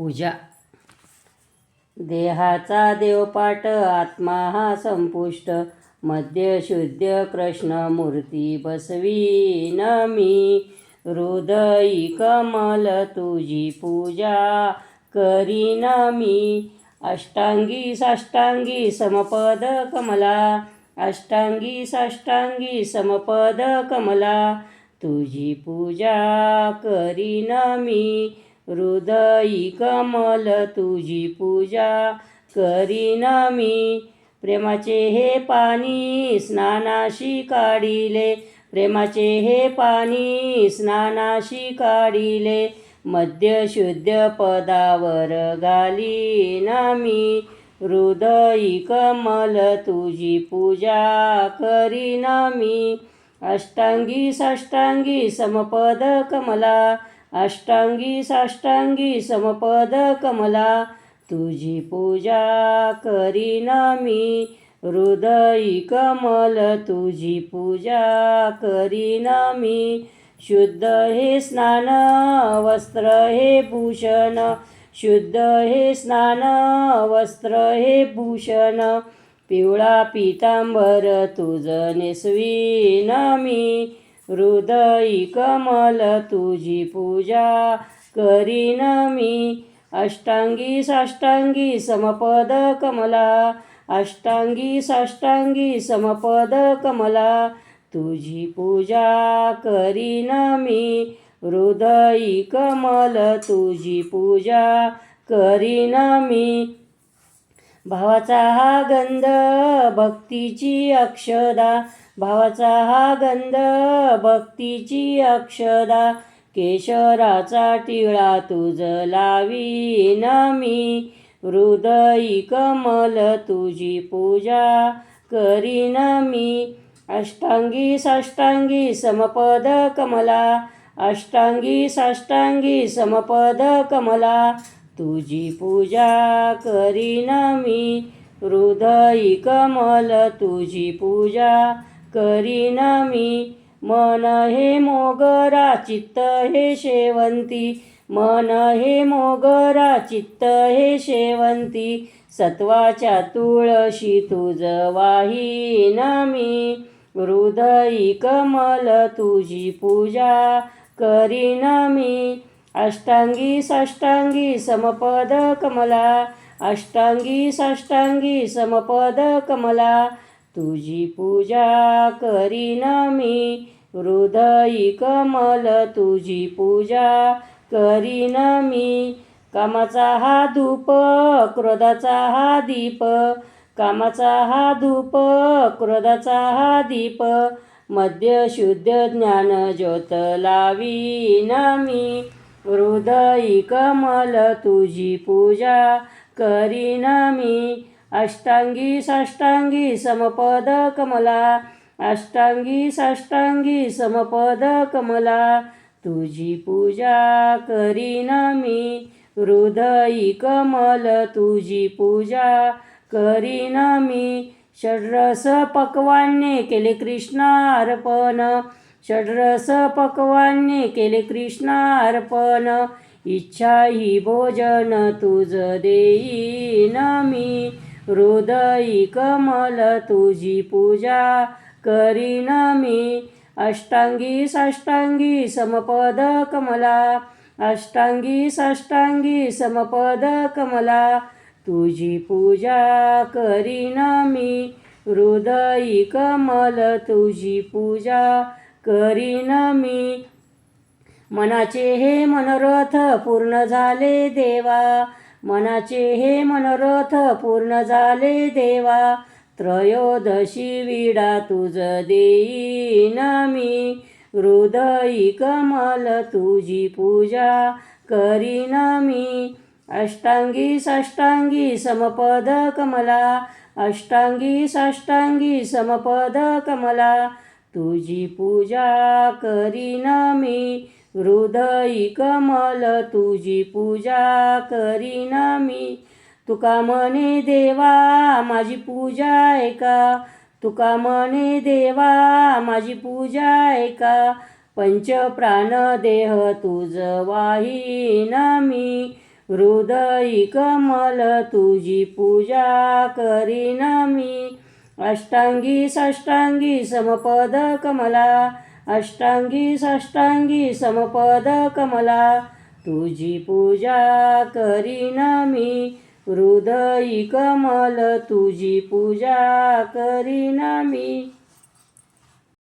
पूजा. देहाचा देवपाट आत्मा हा संपुष्ट, मध्य शुद्ध कृष्ण मूर्ती बसवीन मी. हृदयी कमल तुझी पूजा करीन मी. अष्टांगी साष्टांगी समपद कमला, अष्टांगी साष्टांगी समपद कमला, तुझी पूजा करीन मी. हृदयी कमल तुझी पूजा करीन मी. प्रेमाचे हे पाणी स्नानाशी काढिले, प्रेमाचे हे पाणी स्नानाशी काढिले, मध्य शुद्ध पदावर घालीन मी. हृदयी कमल तुझी पूजा करीन मी. अष्टांगी साष्टांगी समपद कमला, अष्टांगी साष्टांगी समपद कमला, तुझी पूजा करीन मी. हृदयी कमल तुझी पूजा करीन मी. शुद्ध हे स्नान वस्त्र हे भूषण, शुद्ध हे स्नान वस्त्र हे भूषण, पिवळा पीतांबर तुझ नेसवीन मी. हृदयी कमल तुझी पूजा करीन मी. अष्टांगी साष्टांगी समपद कमला, अष्टांगी साष्टांगी समपद कमला, तुझी पूजा करीन मी. हृदयी कमल तुझी पूजा करीन मी. भावाचा हा गंध भक्तीची अक्षदा, भावाचा हा गंध भक्तीची अक्षदा, केशराचा टिळा तुझ लावीन मी. हृदयी कमल तुझी पूजा करीन मी. अष्टांगी साष्टांगी समपद कमला, अष्टांगी साष्टांगी समपद कमला, तुझी पूजा करीन मी. हृदयी कमल तुझी पूजा करीन मी. मन हे मोगरा चित्त हे शेवंती, मन हे मोगरा चित्त हे शेवंती, सत्वाच्या तुळशी तुझ वाहीन मी. हृदयी कमल तुझी पूजा करीन मी. अष्टांगी साष्टांगी समपद कमला, अष्टांगी साष्टांगी समपद कमला, तुझी पूजा करीन मी. हृदयी कमल तुझी पूजा करीन मी. कामाचा हा धूप क्रोधाचा हा दीप, कामाचा हा धूप क्रोधाचा हा दीप, मध्य शुद्ध ज्ञान ज्योत लावीन मी. हृदयी कमल तुझी पूजा करीन मी. अष्टांगी साष्टांगी समपद कमला, अष्टांगी साष्टांगी समपद कमला, तुझी पूजा करीन मी. हृदयी कमल तुझी पूजा करीन मी. षड्रस पक्वान्ने केले कृष्णा अर्पण, षड्रस पक्वान्ने केले कृष्णा अर्पण, इच्छा ही भोजन तुझ देईन मी. हृदयी कमल तुझी पूजा करीन मी. अष्टांगी साष्टांगी समपद कमला, अष्टांगी साष्टांगी समपद कमला, तुझी पूजा करीन मी. हृदयी कमल तुझी पूजा करीन मी. मनाचे हे मनोरथ पूर्ण झाले देवा, मनाचे हे मनोरथ पूर्ण झाले देवा, त्रयोदशी विडा तुझ देईन मी. हृदयी कमल तुझी पूजा करीन मी. अष्टांगी साष्टांगी समपद कमला, अष्टांगी साष्टांगी समपद कमला, तुझी पूजा करीन मी. हृदयी कमल तुझी पूजा करीन मी. तुका म्हणे देवा माझी पूजा ऐका, तुका म्हणे देवा माझी पूजा ऐका, पंच प्राण देह तुझ वाहीन मी. हृदयी कमल तुझी पूजा करीन मी. अष्टांगी साष्टांगी समपद कमला, अष्टांगी साष्टांगी समपद कमला, तुझी पूजा करीन मी. हृदयी कमल तुझी पूजा करीन मी.